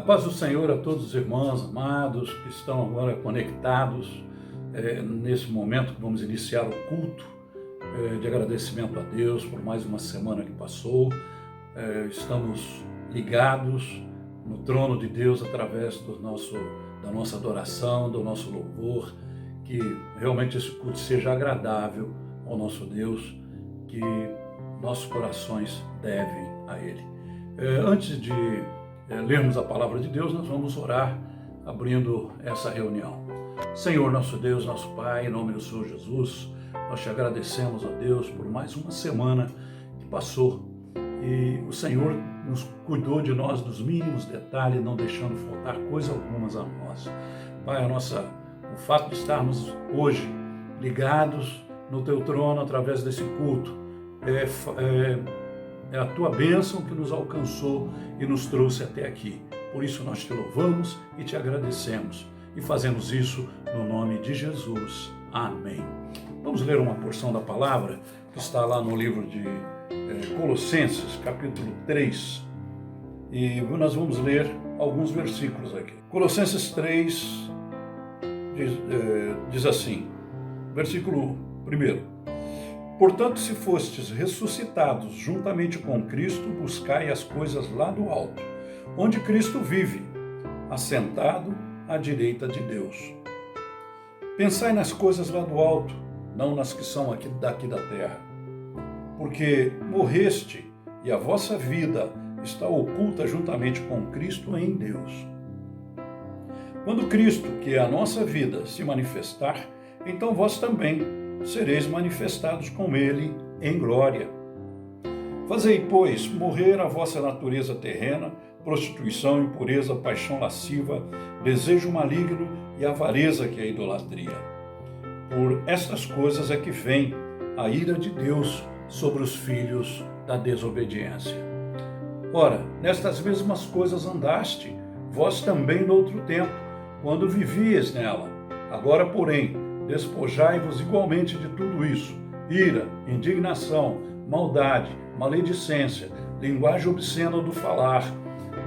paz do Senhor a todos os irmãos amados que estão agora conectados nesse momento que vamos iniciar o culto de agradecimento a Deus por mais uma semana que passou. Estamos ligados no trono de Deus através da nossa adoração, do nosso louvor, que realmente esse culto seja agradável ao nosso Deus, que nossos corações devem a Ele. Antes de lermos a palavra de Deus, nós vamos orar abrindo essa reunião. Senhor, nosso Deus, nosso Pai, em nome do Senhor Jesus, nós te agradecemos, ó Deus, por mais uma semana que passou e o Senhor nos cuidou de nós nos mínimos detalhes, não deixando faltar coisa alguma a nós. Pai, o fato de estarmos hoje ligados no teu trono através desse culto é a tua bênção que nos alcançou e nos trouxe até aqui. Por isso nós te louvamos e te agradecemos e fazemos isso no nome de Jesus. Amém. Vamos ler uma porção da palavra que está lá no livro de Colossenses, capítulo 3. E nós vamos ler alguns versículos aqui. Colossenses 3 diz assim, versículo 1. Portanto, se fostes ressuscitados juntamente com Cristo, buscai as coisas lá do alto, onde Cristo vive, assentado à direita de Deus. Pensai nas coisas lá do alto, não nas que são daqui da terra. Porque morreste e a vossa vida está oculta juntamente com Cristo em Deus. Quando Cristo, que é a nossa vida, se manifestar, então vós também sereis manifestados com ele em glória. Fazei, pois, morrer a vossa natureza terrena, prostituição, impureza, paixão lasciva, desejo maligno e avareza, que é a idolatria. Por estas coisas é que vem a ira de Deus sobre os filhos da desobediência. Ora, nestas mesmas coisas andaste, vós também no outro tempo, quando vivíeis nela. Agora, porém, despojai-vos igualmente de tudo isso: ira, indignação, maldade, maledicência, linguagem obscena do falar.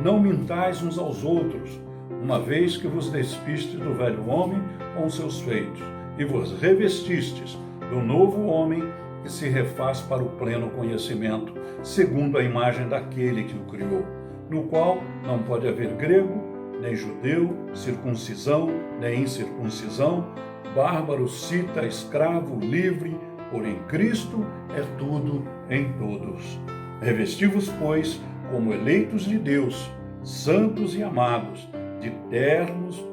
Não mintais uns aos outros, uma vez que vos despistes do velho homem com os seus feitos, e vos revestistes do novo homem que se refaz para o pleno conhecimento, segundo a imagem daquele que o criou, no qual não pode haver grego, nem judeu, circuncisão, nem incircuncisão, bárbaro, cita, escravo, livre, porém Cristo é tudo em todos. Revesti-vos, pois, como eleitos de Deus, santos e amados, de ternos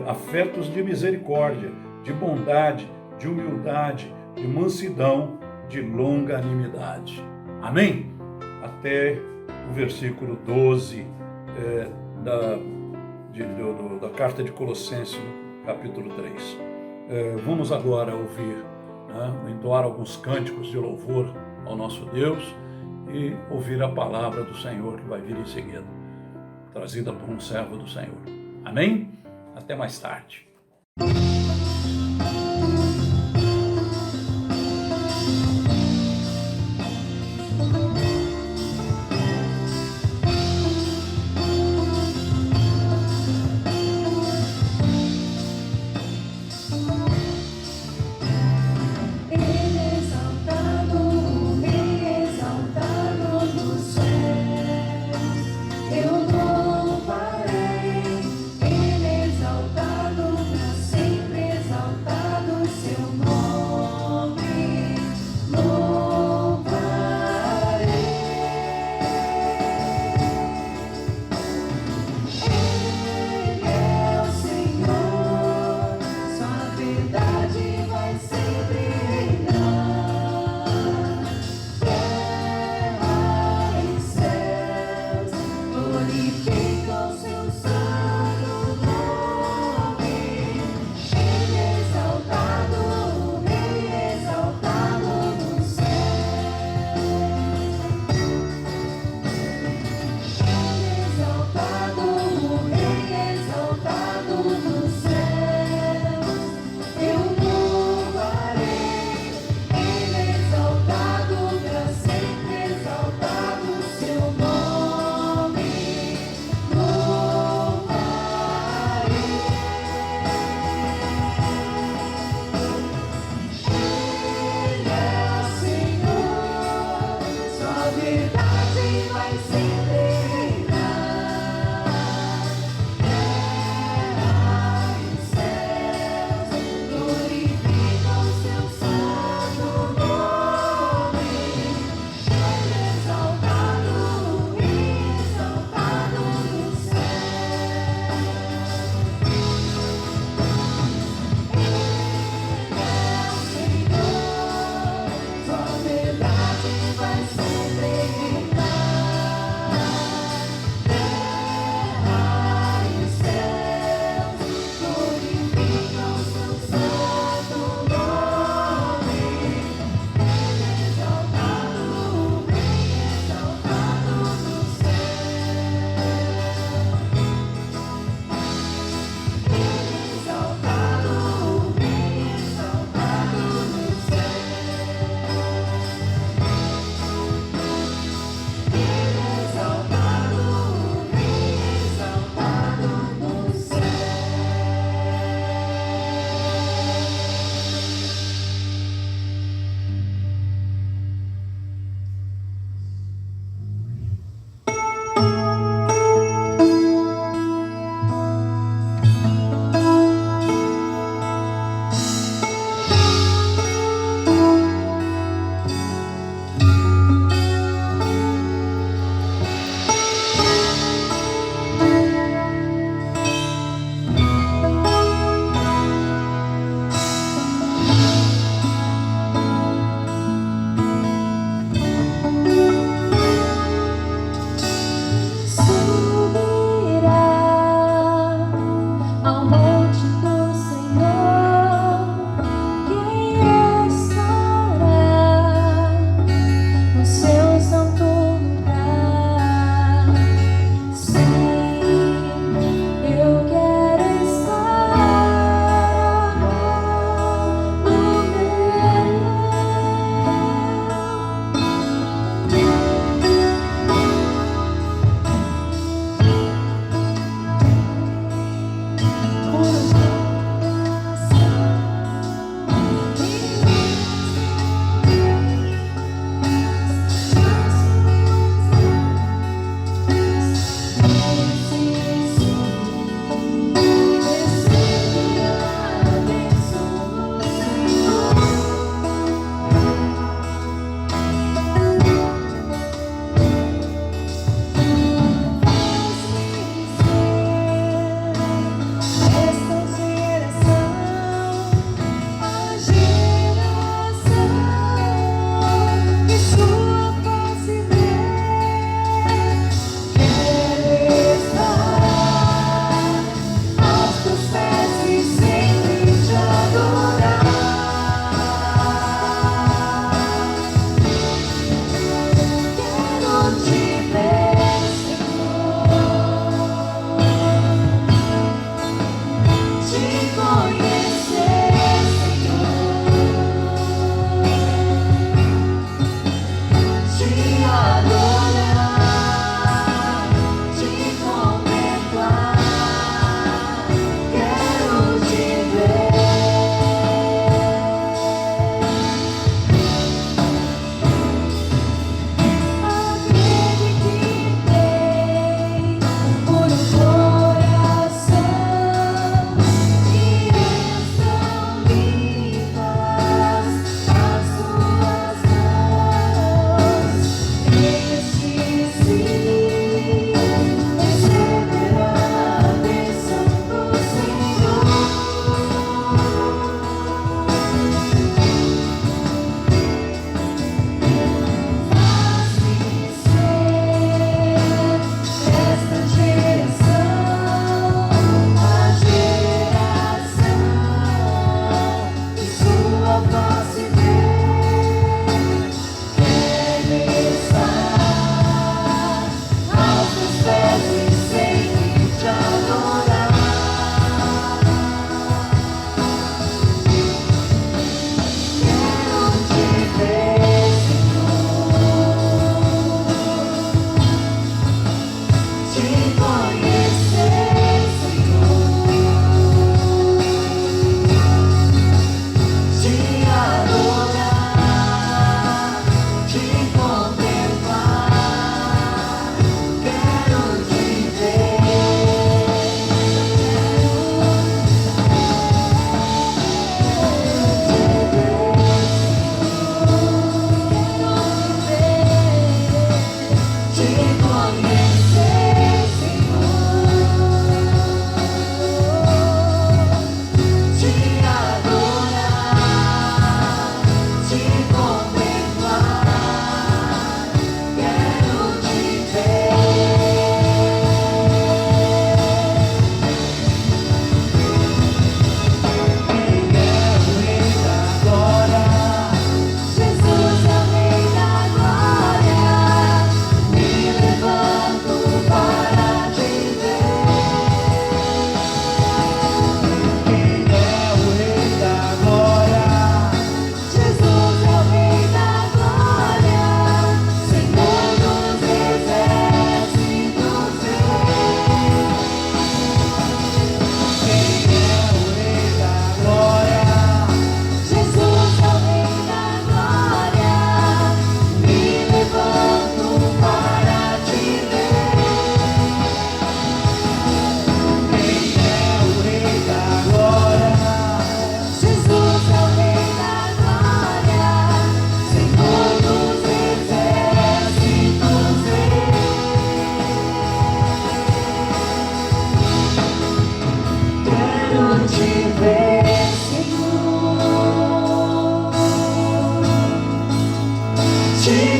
afetos de misericórdia, de bondade, de humildade, de mansidão, de longanimidade. Amém? Até o versículo 12 da carta de Colossenses, capítulo 3. Vamos agora ouvir, entoar alguns cânticos de louvor ao nosso Deus e ouvir a palavra do Senhor que vai vir em seguida, trazida por um servo do Senhor. Amém? Até mais tarde. Eu louvarei, Ele exaltado pra sempre.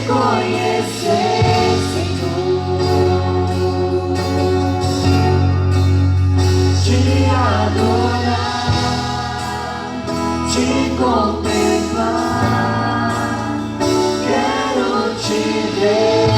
conhecer, Senhor, te adorar, te contemplar, quero te ver.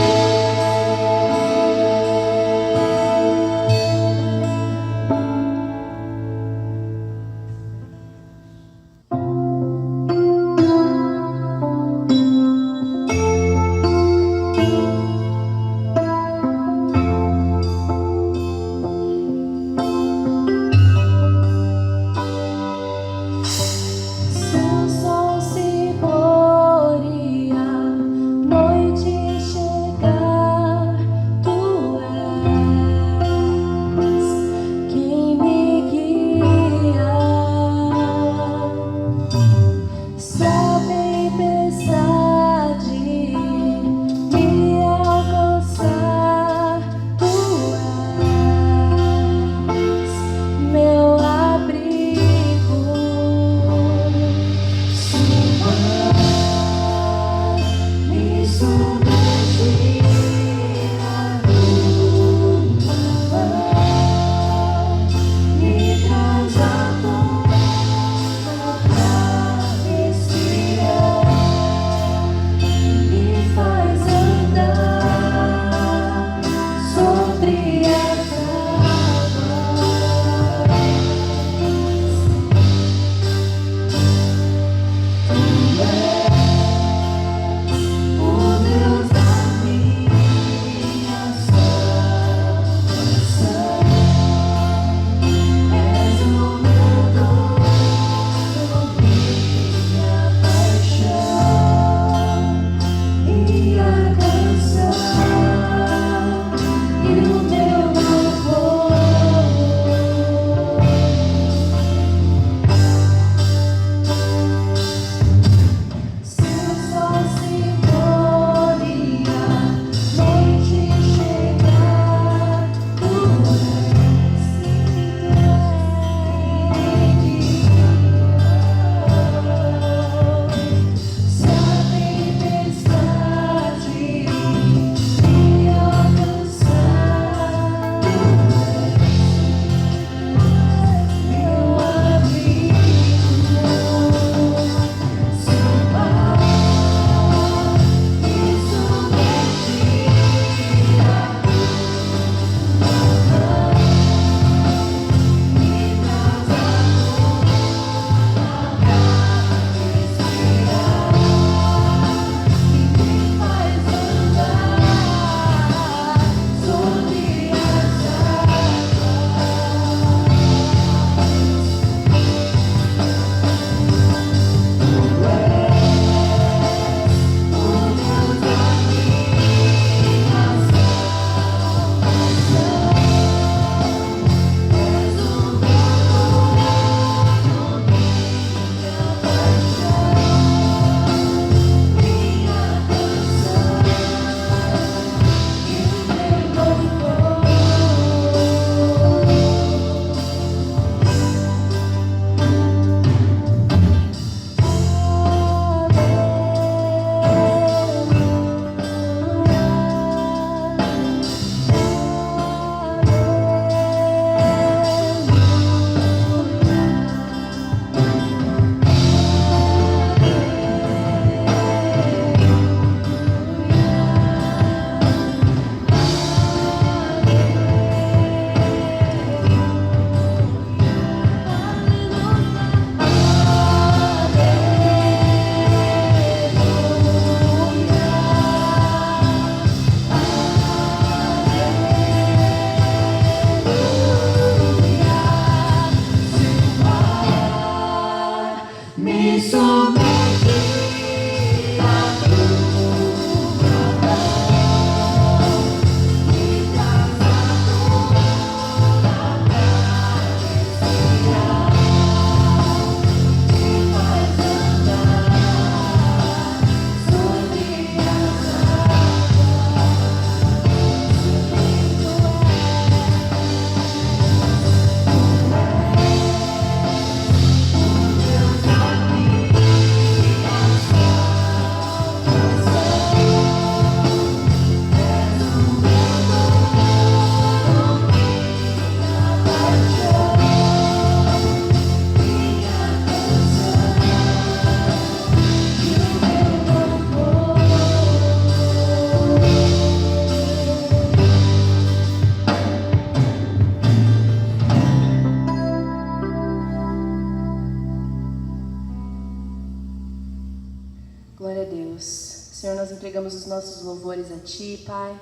Glória a Deus. Senhor, nós entregamos os nossos louvores a Ti, Pai.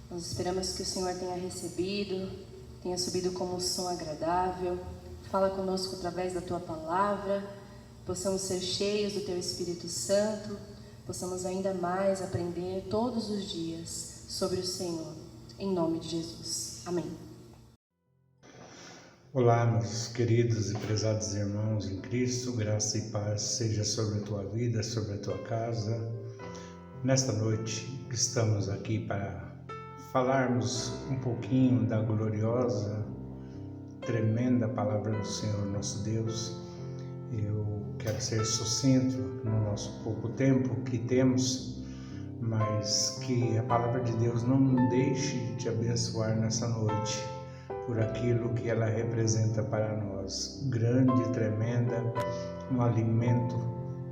Nós esperamos que o Senhor tenha recebido, tenha subido como um som agradável. Fala conosco através da Tua palavra, possamos ser cheios do Teu Espírito Santo, possamos ainda mais aprender todos os dias sobre o Senhor. Em nome de Jesus. Amém. Olá, meus queridos e prezados irmãos em Cristo, graça e paz seja sobre a tua vida, sobre a tua casa. Nesta noite estamos aqui para falarmos um pouquinho da gloriosa, tremenda palavra do Senhor nosso Deus. Eu quero ser sucinto no nosso pouco tempo que temos, mas que a palavra de Deus não deixe de te abençoar nessa noite, por aquilo que ela representa para nós, grande, tremenda, um alimento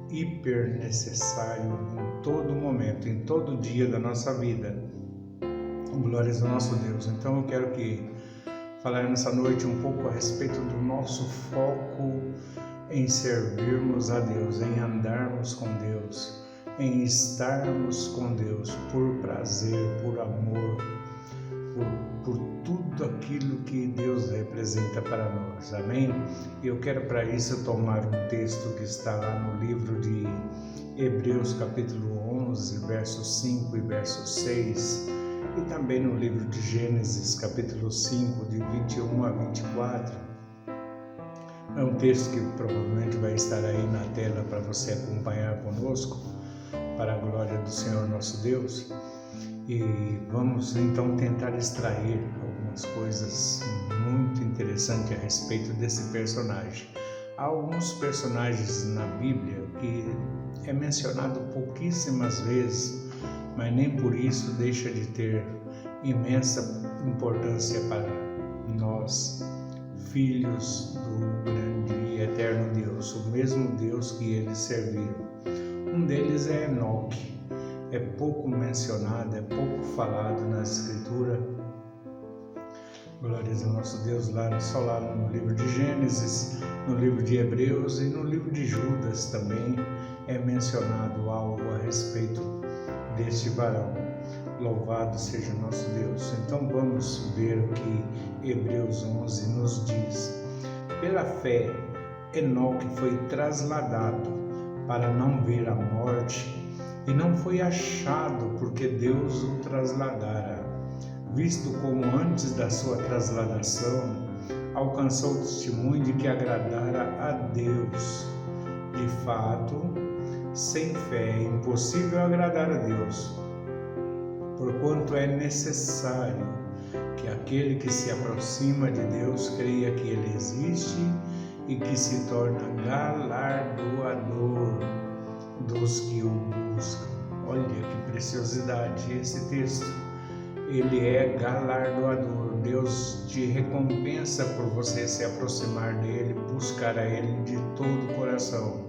hiper necessário em todo momento, em todo dia da nossa vida. Glórias ao nosso Deus. Então eu quero falar nessa noite um pouco a respeito do nosso foco em servirmos a Deus, em andarmos com Deus, em estarmos com Deus por prazer, por amor, por tudo aquilo que Deus representa para nós, amém? Eu quero para isso tomar um texto que está lá no livro de Hebreus capítulo 11, versos 5 e verso 6, e também no livro de Gênesis capítulo 5, de 21 a 24. É um texto que provavelmente vai estar aí na tela para você acompanhar conosco, para a glória do Senhor nosso Deus. E vamos então tentar extrair algumas coisas muito interessantes a respeito desse personagem. Há alguns personagens na Bíblia que é mencionado pouquíssimas vezes, mas nem por isso deixa de ter imensa importância para nós, filhos do grande e eterno Deus, o mesmo Deus que eles serviram. Um deles é Enoque. É pouco mencionado, é pouco falado na Escritura. Glórias ao nosso Deus, só lá no livro de Gênesis, no livro de Hebreus e no livro de Judas também é mencionado algo a respeito deste varão. Louvado seja nosso Deus. Então vamos ver o que Hebreus 11 nos diz. Pela fé, Enoque foi trasladado para não ver a morte, e não foi achado porque Deus o trasladara, visto como antes da sua trasladação alcançou o testemunho de que agradara a Deus. De fato, sem fé é impossível agradar a Deus, porquanto é necessário que aquele que se aproxima de Deus creia que Ele existe e que se torna galardoador dos que o buscam. Olha que preciosidade esse texto. Ele é galardoador. Deus te recompensa por você se aproximar dele, buscar a ele de todo o coração.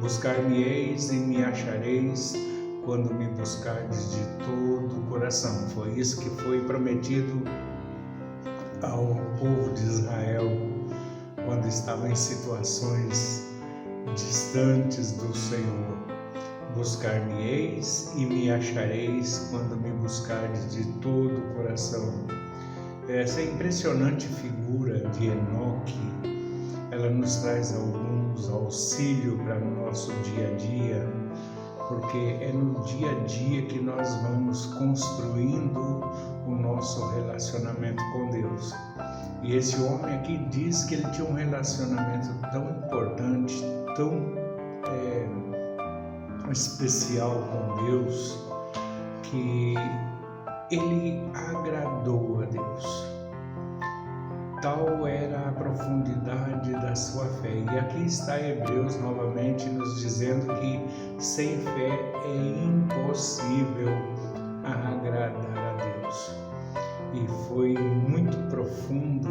Buscar-me-eis e me achareis quando me buscardes de todo o coração. Foi isso que foi prometido ao povo de Israel quando estava em situações distantes do Senhor. Buscar-me-eis e me achareis quando me buscardes de todo o coração. Essa impressionante figura de Enoque, ela nos traz alguns auxílios para o nosso dia a dia, porque é no dia a dia que nós vamos construindo o nosso relacionamento com Deus. E esse homem aqui diz que ele tinha um relacionamento tão importante, tão especial com Deus, que ele agradou a Deus. Tal era a profundidade da sua fé. E aqui está Hebreus novamente nos dizendo que sem fé é impossível agradar a Deus. E foi muito profundo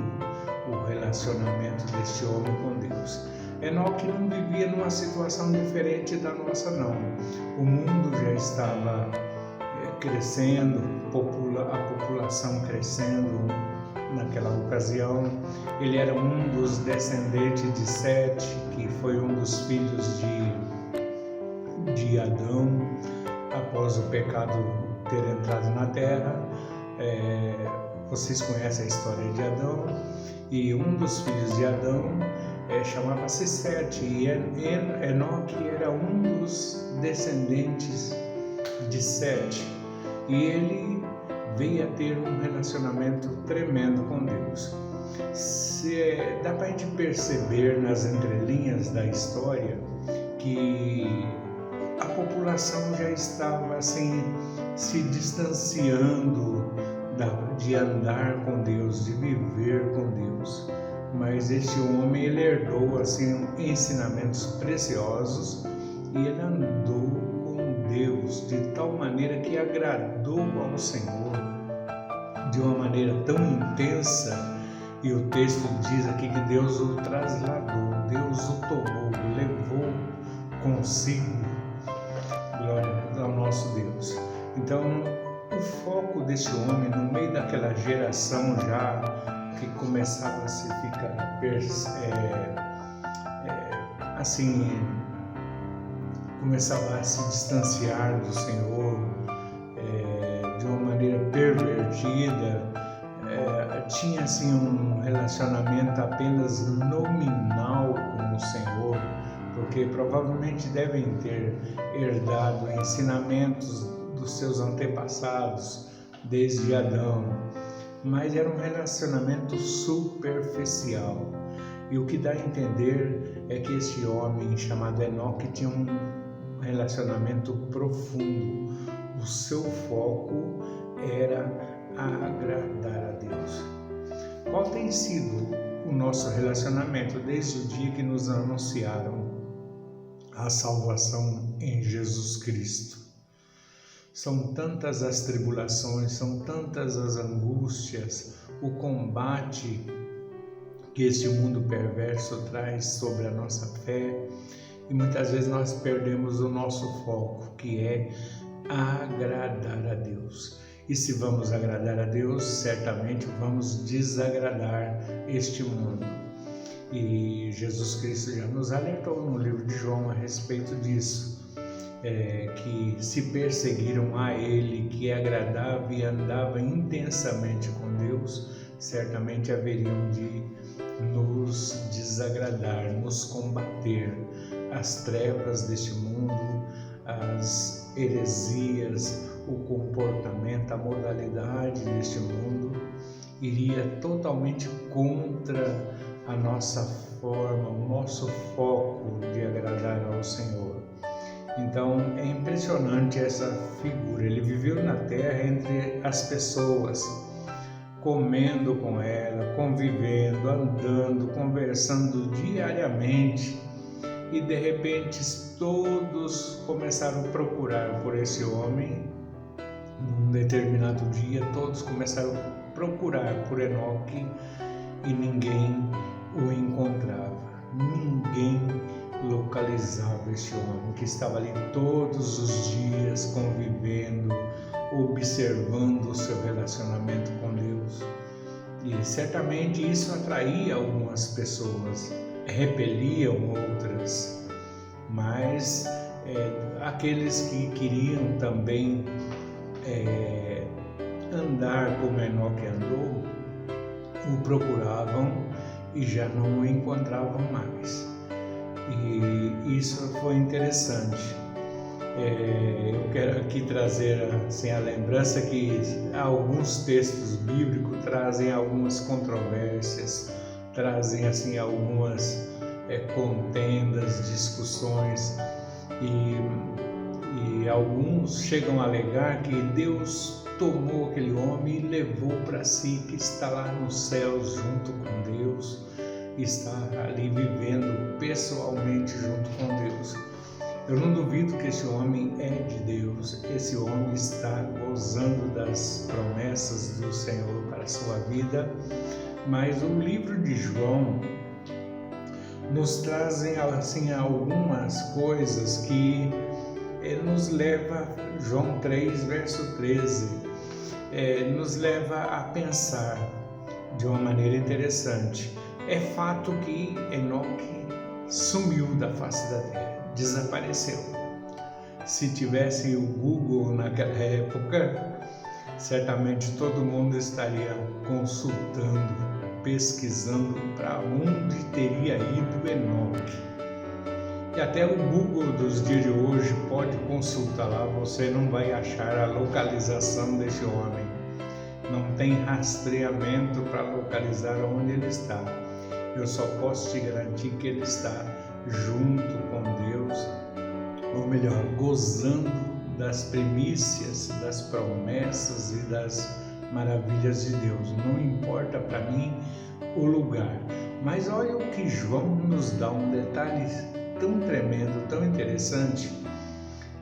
o relacionamento deste homem com Deus. Enoque não vivia numa situação diferente da nossa, não. O mundo já estava crescendo, a população crescendo naquela ocasião. Ele era um dos descendentes de Sete, que foi um dos filhos de de Adão, após o pecado ter entrado na terra. Vocês conhecem a história de Adão, e um dos filhos de Adão chamava-se Sete, e Enoque era um dos descendentes de Sete, e ele veio a ter um relacionamento tremendo com Deus. Dá para a gente perceber nas entrelinhas da história que a população já estava assim se distanciando de andar com Deus, de viver com Deus. Mas este homem, ele herdou assim ensinamentos preciosos, e ele andou com Deus de tal maneira que agradou ao Senhor de uma maneira tão intensa. E o texto diz aqui que Deus o trasladou, Deus o tomou, levou consigo. Glória ao nosso Deus. Então, o foco desse homem, no meio daquela geração já que começava a se ficar começava a se distanciar do Senhor de uma maneira pervertida, tinha assim um relacionamento apenas nominal com o Senhor, porque provavelmente devem ter herdado ensinamentos dos seus antepassados desde Adão, mas era um relacionamento superficial. E o que dá a entender é que esse homem chamado Enoque tinha um relacionamento profundo. O seu foco era agradar a Deus. Qual tem sido o nosso relacionamento desde o dia que nos anunciaram a salvação em Jesus Cristo? São tantas as tribulações, são tantas as angústias, o combate que este mundo perverso traz sobre a nossa fé, e muitas vezes nós perdemos o nosso foco, que é agradar a Deus. E se vamos agradar a Deus, certamente vamos desagradar este mundo. E Jesus Cristo já nos alertou no livro de João a respeito disso, que se perseguiram a Ele, que agradava e andava intensamente com Deus, certamente haveriam de nos desagradar, nos combater. As trevas deste mundo, as heresias, o comportamento, a modalidade deste mundo iria totalmente contra a nossa forma, o nosso foco de agradar ao Senhor. Então é impressionante essa figura. Ele viveu na terra entre as pessoas, comendo com ela, convivendo, andando, conversando diariamente, e de repente todos começaram a procurar por esse homem. Num determinado dia, todos começaram a procurar por Enoque e ninguém o encontrava. Ninguém localizava este homem que estava ali todos os dias convivendo, observando o seu relacionamento com Deus. E certamente isso atraía algumas pessoas, repeliam outras, mas aqueles que queriam também andar como Enoque andou, o procuravam e já não o encontravam mais. E isso foi interessante. Eu quero aqui trazer assim, a lembrança que alguns textos bíblicos trazem algumas controvérsias, trazem assim algumas contendas, discussões, e alguns chegam a alegar que Deus tomou aquele homem e levou para si, que está lá nos céus junto com Deus, está ali vivendo pessoalmente junto com Deus. Eu não duvido que esse homem é de Deus, esse homem está gozando das promessas do Senhor para a sua vida, mas o livro de João nos trazem assim algumas coisas que nos leva, João 3, verso 13, nos leva a pensar de uma maneira interessante. É fato que Enoque sumiu da face da terra, desapareceu. se tivesse o Google naquela época, certamente todo mundo estaria consultando, pesquisando para onde teria ido Enoque. E até o Google dos dias de hoje pode consultar lá, você não vai achar a localização desse homem. Não tem rastreamento para localizar onde ele está. Eu só posso te garantir que ele está junto com Deus, ou melhor, gozando das primícias, das promessas e das maravilhas de Deus. Não importa para mim o lugar. Mas olha o que João nos dá, um detalhe tão tremendo, tão interessante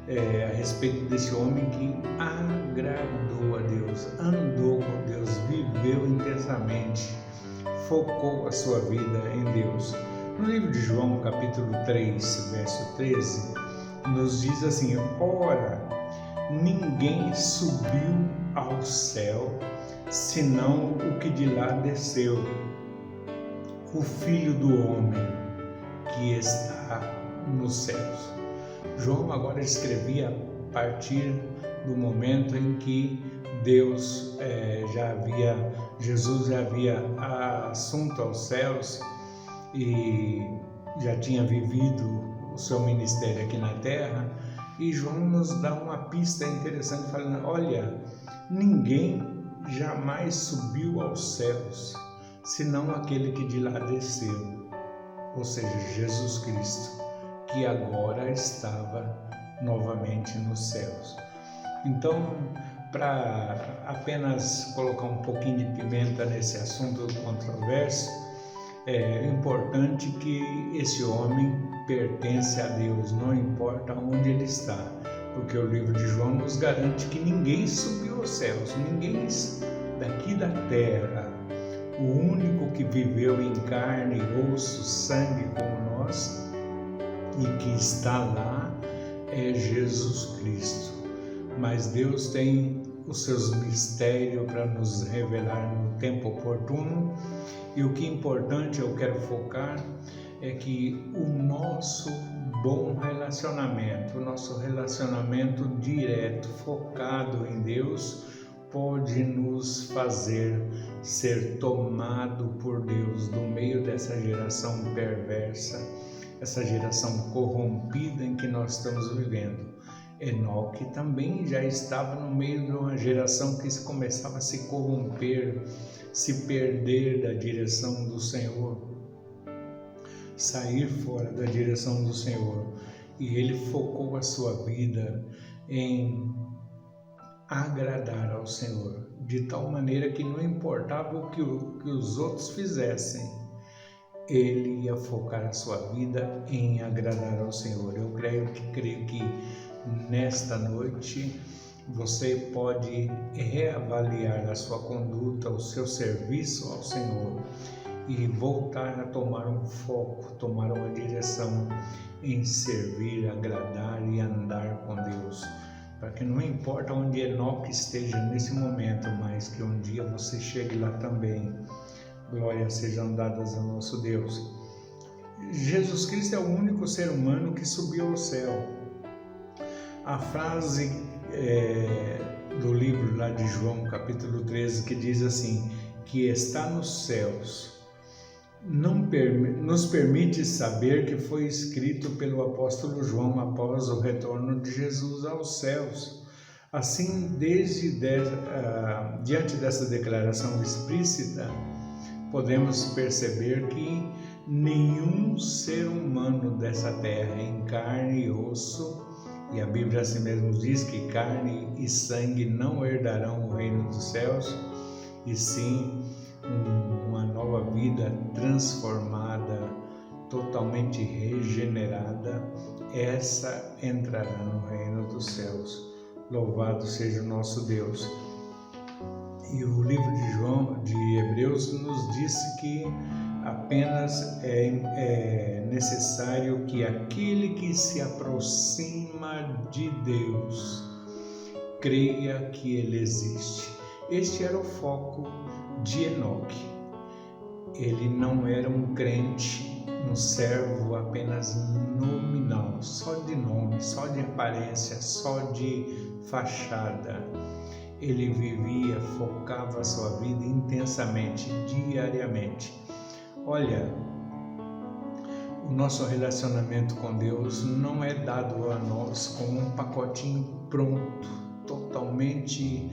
a respeito desse homem que agradou a Deus, andou com Deus, viveu intensamente, focou a sua vida em Deus. No livro de João, capítulo 3, verso 13, nos diz assim: ora, ninguém subiu ao céu, senão o que de lá desceu, o Filho do Homem, que está nos céus. João agora escrevia a partir do momento em que Jesus já havia assunto aos céus e já tinha vivido o seu ministério aqui na terra. E João nos dá uma pista interessante, falando: olha, ninguém jamais subiu aos céus, senão aquele que de lá desceu, ou seja, Jesus Cristo, que agora estava novamente nos céus. Então, para apenas colocar um pouquinho de pimenta nesse assunto controverso, é importante que esse homem pertence a Deus, não importa onde ele está, porque o livro de João nos garante que ninguém subiu aos céus, ninguém daqui da terra. O único que viveu em carne, osso, sangue como nós e que está lá é Jesus Cristo. Mas Deus tem os seus mistérios para nos revelar no tempo oportuno, e o que é importante, eu quero focar, é que o nosso bom relacionamento, o nosso relacionamento direto, focado em Deus, pode nos fazer ser tomado por Deus no meio dessa geração perversa, essa geração corrompida em que nós estamos vivendo. Enoque também já estava no meio de uma geração que começava a se corromper, se perder da direção do Senhor, sair fora da direção do Senhor. E ele focou a sua vida em agradar ao Senhor, de tal maneira que não importava o que os outros fizessem, ele ia focar a sua vida em agradar ao Senhor. Eu creio que nesta noite você pode reavaliar a sua conduta, o seu serviço ao Senhor e voltar a tomar um foco, tomar uma direção em servir, agradar e andar com Deus. Para que não importa onde Enoque esteja nesse momento, mas que um dia você chegue lá também. Glórias sejam dadas ao nosso Deus. Jesus Cristo é o único ser humano que subiu ao céu. A frase do livro lá de João, capítulo 13, que diz assim, que está nos céus, nos permite saber que foi escrito pelo apóstolo João após o retorno de Jesus aos céus. Assim, diante dessa declaração explícita, podemos perceber que nenhum ser humano dessa terra, em carne e osso, e a Bíblia assim mesmo diz que carne e sangue não herdarão o reino dos céus, e sim uma nova vida transformada, totalmente regenerada, essa entrará no reino dos céus. Louvado seja o nosso Deus. E o livro de Hebreus nos disse que apenas é necessário que aquele que se aproxima de Deus creia que Ele existe. Este era o foco de Enoque. Ele não era um crente um servo apenas nominal, só de nome, só de aparência, só de fachada. Ele vivia, focava a sua vida intensamente, diariamente. Olha, o nosso relacionamento com Deus não é dado a nós como um pacotinho pronto, totalmente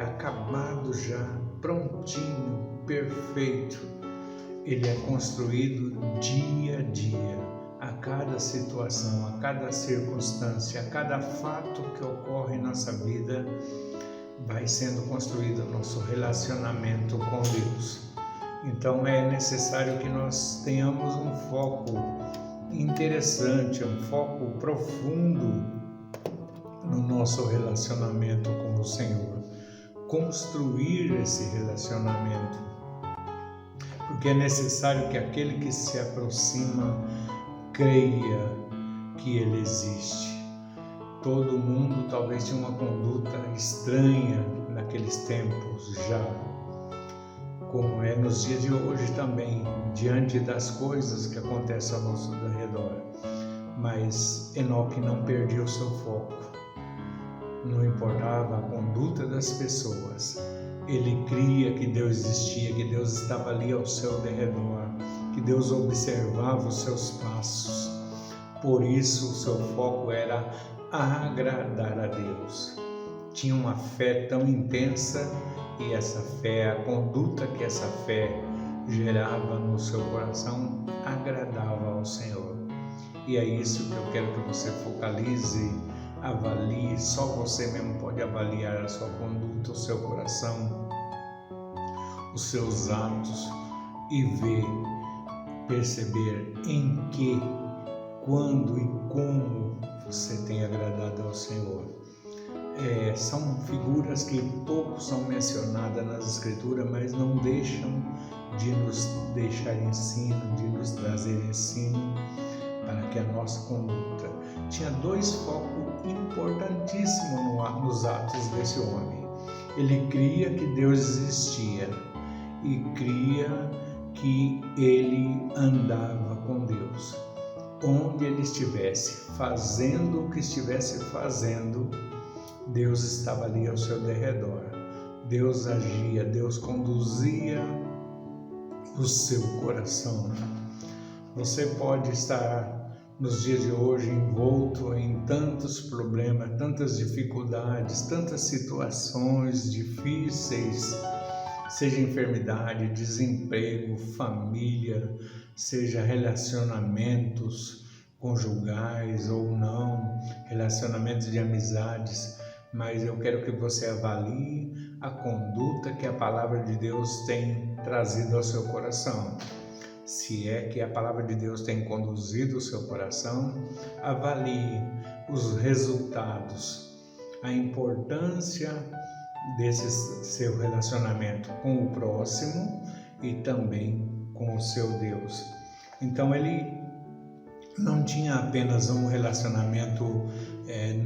acabado já, prontinho, perfeito. Ele é construído dia a dia, a cada situação, a cada circunstância, a cada fato que ocorre em nossa vida, vai sendo construído o nosso relacionamento com Deus. Então é necessário que nós tenhamos um foco interessante, um foco profundo no nosso relacionamento com o Senhor. Construir esse relacionamento, porque é necessário que aquele que se aproxima creia que Ele existe. Todo mundo talvez tinha uma conduta estranha naqueles tempos já, como é nos dias de hoje também, diante das coisas que acontecem ao nosso redor. Mas Enoque não perdia o seu foco. Não importava a conduta das pessoas. Ele cria que Deus existia, que Deus estava ali ao seu derredor, que Deus observava os seus passos. Por isso o seu foco era agradar a Deus. Tinha uma fé tão intensa e essa fé, a conduta que essa fé gerava no seu coração, agradava ao Senhor. E é isso que eu quero que você focalize, avalie. Só você mesmo pode avaliar a sua conduta, o seu coração, os seus atos e ver, perceber em que, quando e como você tem agradado ao Senhor. São figuras que pouco são mencionadas nas Escrituras, mas não deixam de nos deixar ensino, de nos trazer ensino para que a nossa conduta. Tinha dois focos importantíssimos nos atos desse homem. Ele cria que Deus existia e cria que ele andava com Deus. Onde ele estivesse fazendo o que estivesse fazendo, Deus estava ali ao seu derredor. Deus agia, Deus conduzia o seu coração. Você pode estar nos dias de hoje envolto em tantos problemas, tantas dificuldades, tantas situações difíceis, seja enfermidade, desemprego, família, seja relacionamentos conjugais ou não, relacionamentos de amizades, mas eu quero que você avalie a conduta que a palavra de Deus tem trazido ao seu coração. Se é que a palavra de Deus tem conduzido o seu coração, avalie os resultados, a importância desse seu relacionamento com o próximo e também com o seu Deus. Então ele não tinha apenas um relacionamento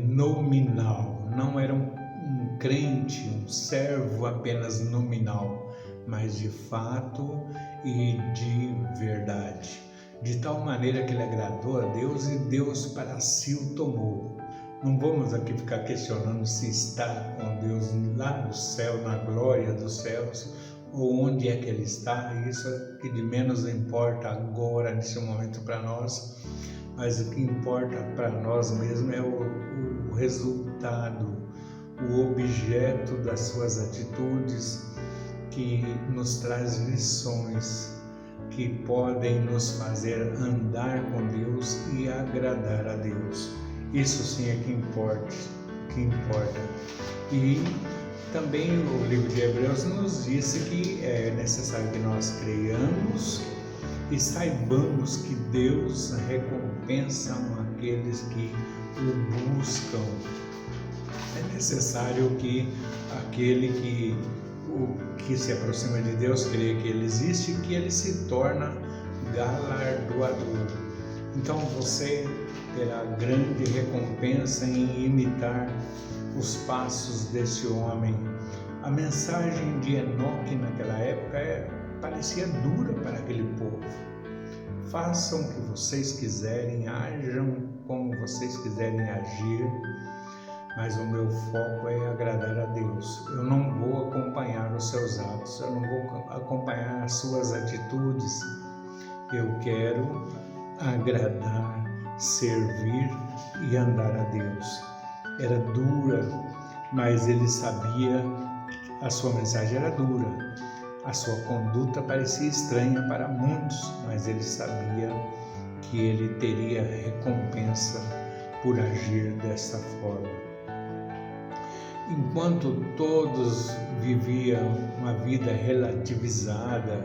nominal, não era um crente, um servo apenas nominal, mas de fato e de verdade, de tal maneira que ele agradou a Deus e Deus para si o tomou. Não vamos aqui ficar questionando se está com Deus lá no céu, na glória dos céus, ou onde é que ele está. Isso é que de menos importa agora, nesse momento para nós, mas o que importa para nós mesmo é o resultado, o objeto das suas atitudes, que nos traz lições que podem nos fazer andar com Deus e agradar a Deus. Isso sim é que importa. E também o livro de Hebreus nos disse que é necessário que nós creiamos e saibamos que Deus recompensa aqueles que o buscam. É necessário que aquele que se aproxima de Deus crê que Ele existe e que Ele se torna galardoador. Então você terá grande recompensa em imitar os passos desse homem. A mensagem de Enoque naquela época parecia dura para aquele povo. façam o que vocês quiserem, ajam como vocês quiserem agir, mas o meu foco é agradar a Deus. Eu não vou acompanhar os seus atos, eu não vou acompanhar as suas atitudes. Eu quero agradar, servir e andar a Deus. Era dura, mas ele sabia, a sua mensagem era dura. A sua conduta parecia estranha para muitos, mas ele sabia que ele teria recompensa por agir dessa forma. Enquanto todos viviam uma vida relativizada,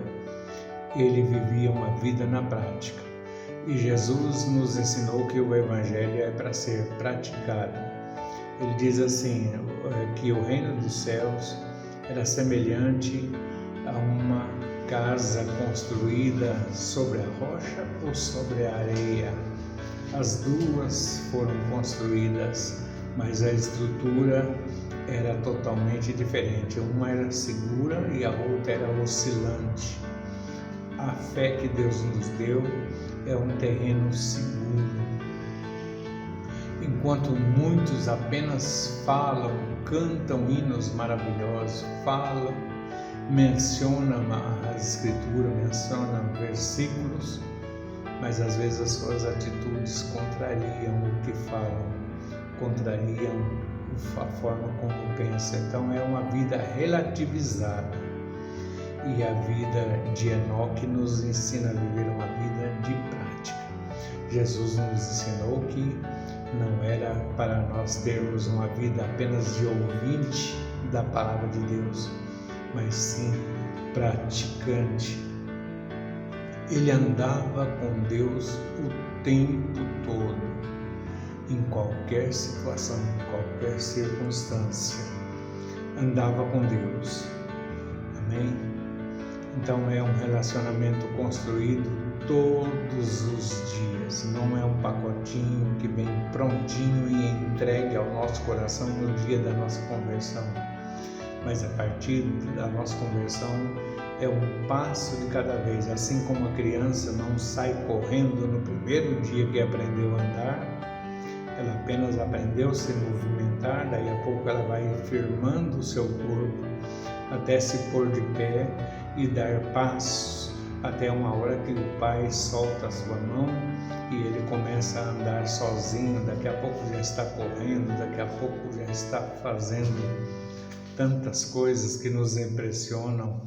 ele vivia uma vida na prática. E Jesus nos ensinou que o Evangelho é para ser praticado. Ele diz assim, que o reino dos céus era semelhante a uma casa construída sobre a rocha ou sobre a areia. As duas foram construídas, mas a estrutura era totalmente diferente. Uma era segura e a outra era oscilante. A fé que Deus nos deu é um terreno seguro. Enquanto muitos apenas falam, cantam hinos maravilhosos, mencionam as escrituras, mencionam versículos, mas às vezes as suas atitudes contrariam o que falam, contrariam a forma como pensam. Então é uma vida relativizada. E a vida de Enoque nos ensina a viver uma vida de prática. Jesus nos ensinou que não era para nós termos uma vida apenas de ouvinte da palavra de Deus, mas sim praticante. Ele andava com Deus o tempo todo, em qualquer situação, em qualquer circunstância, andava com Deus. Amém? Então é um relacionamento construído todos os dias, não é um pacotinho que vem prontinho e entregue ao nosso coração no dia da nossa conversão. Mas a partir da nossa conversão é um passo de cada vez. Assim como a criança não sai correndo no primeiro dia que aprendeu a andar, ela apenas aprendeu a se movimentar, daí a pouco ela vai firmando o seu corpo até se pôr de pé e dar passos, até uma hora que o pai solta a sua mão e ele começa a andar sozinho. Daqui a pouco já está correndo, daqui a pouco já está fazendo tantas coisas que nos impressionam.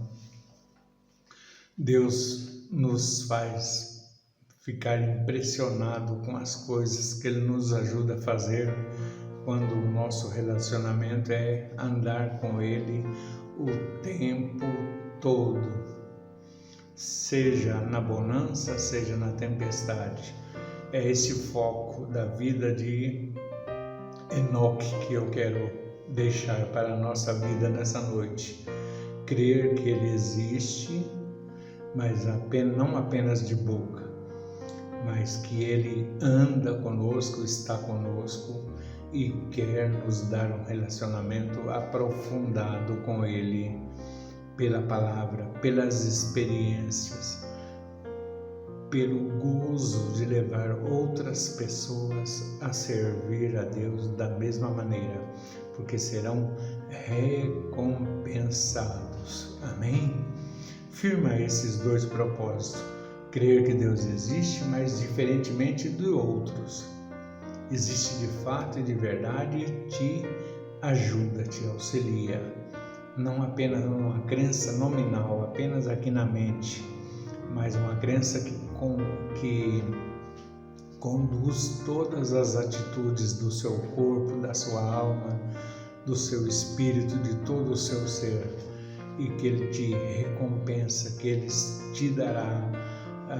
Deus nos faz ficar impressionado com as coisas que Ele nos ajuda a fazer quando o nosso relacionamento é andar com Ele o tempo todo, seja na bonança, seja na tempestade. É esse foco da vida de Enoque que eu quero deixar para a nossa vida nessa noite. Crer que Ele existe, mas não apenas de boca, mas que Ele anda conosco, está conosco e quer nos dar um relacionamento aprofundado com Ele, pela palavra, pelas experiências, pelo gozo de levar outras pessoas a servir a Deus da mesma maneira, porque serão recompensados. Amém? Firma esses dois propósitos. Crer que Deus existe, mas diferentemente de outros. Existe de fato e de verdade e te ajuda, te auxilia. Não apenas uma crença nominal, apenas aqui na mente, mas uma crença que conduz todas as atitudes do seu corpo, da sua alma, do seu espírito, de todo o seu ser, e que Ele te recompensa, que Ele te dará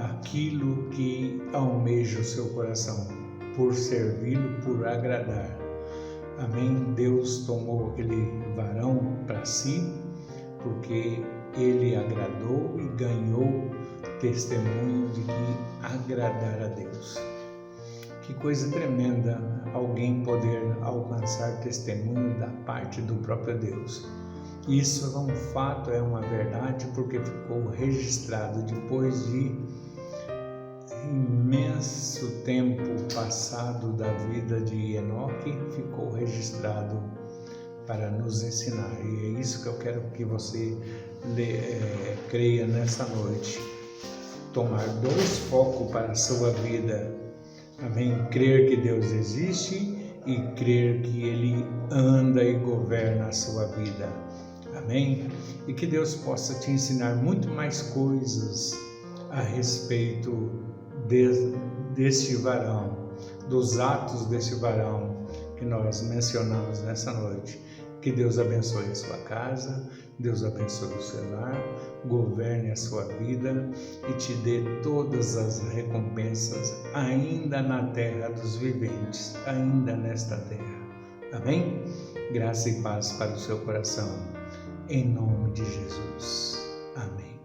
aquilo que almeja o seu coração, por servi-lo, por agradar. Amém? Deus tomou aquele varão para si, porque ele agradou e ganhou testemunho de que agradar a Deus. Que coisa tremenda alguém poder alcançar testemunho da parte do próprio Deus. Isso é um fato, é uma verdade, porque ficou registrado depois de imenso tempo passado da vida de Enoque ficou registrado para nos ensinar. E é isso que eu quero que você creia nessa noite. Tomar 2 focos para a sua vida. Amém? Crer que Deus existe e crer que Ele anda e governa a sua vida. Amém? E que Deus possa te ensinar muito mais coisas a respeito deste varão, dos atos deste varão que nós mencionamos nessa noite. Que Deus abençoe a sua casa, Deus abençoe o seu lar, governe a sua vida e te dê todas as recompensas ainda na terra dos viventes, ainda nesta terra. Amém? Graça e paz para o seu coração, em nome de Jesus. Amém.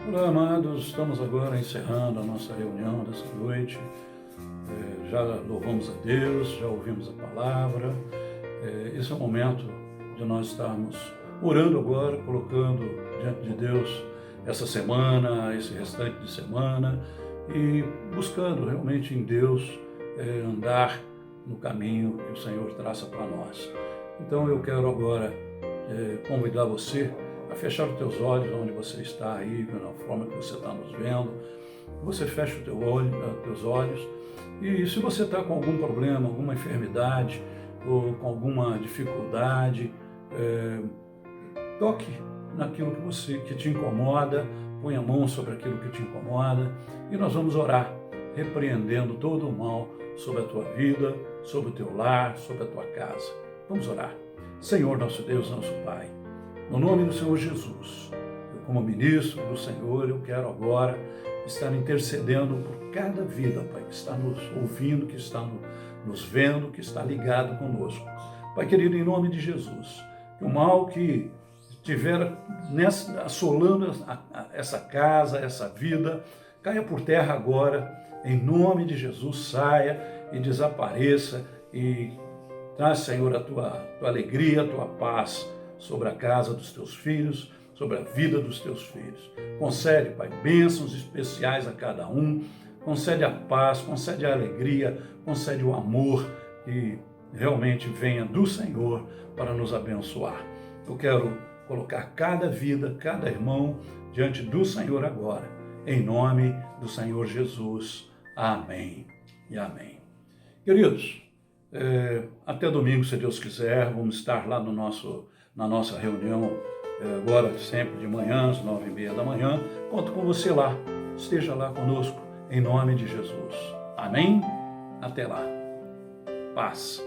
Olá, amados, estamos agora encerrando a nossa reunião dessa noite. Já louvamos a Deus, já ouvimos a palavra. Esse é o momento de nós estarmos orando agora, colocando diante de Deus essa semana, esse restante de semana e buscando realmente em Deus andar no caminho que o Senhor traça para nós. Então eu quero agora convidar você a fechar os teus olhos onde você está aí, na forma que você está nos vendo. Você fecha os teus olhos e se você está com algum problema, alguma enfermidade ou com alguma dificuldade, toque naquilo que te incomoda, põe a mão sobre aquilo que te incomoda e nós vamos orar, repreendendo todo o mal sobre a tua vida, sobre o teu lar, sobre a tua casa. Vamos orar. Senhor, nosso Deus, nosso Pai, no nome do Senhor Jesus, eu como ministro do Senhor, eu quero agora estar intercedendo por cada vida, Pai, que está nos ouvindo, que está nos vendo, que está ligado conosco. Pai querido, em nome de Jesus, que o mal que estiver assolando essa casa, essa vida, caia por terra agora, em nome de Jesus, saia e desapareça e traz, Senhor, a tua alegria, a tua paz sobre a casa dos teus filhos, sobre a vida dos teus filhos. Concede, Pai, bênçãos especiais a cada um, concede a paz, concede a alegria, concede o amor que realmente venha do Senhor para nos abençoar. Eu quero colocar cada vida, cada irmão diante do Senhor agora, em nome do Senhor Jesus. Amém e amém. Queridos, até domingo, se Deus quiser, vamos estar lá na nossa reunião, agora sempre de manhã, às 9h30 da manhã. Conto com você lá, esteja lá conosco, em nome de Jesus. Amém? Até lá. Paz.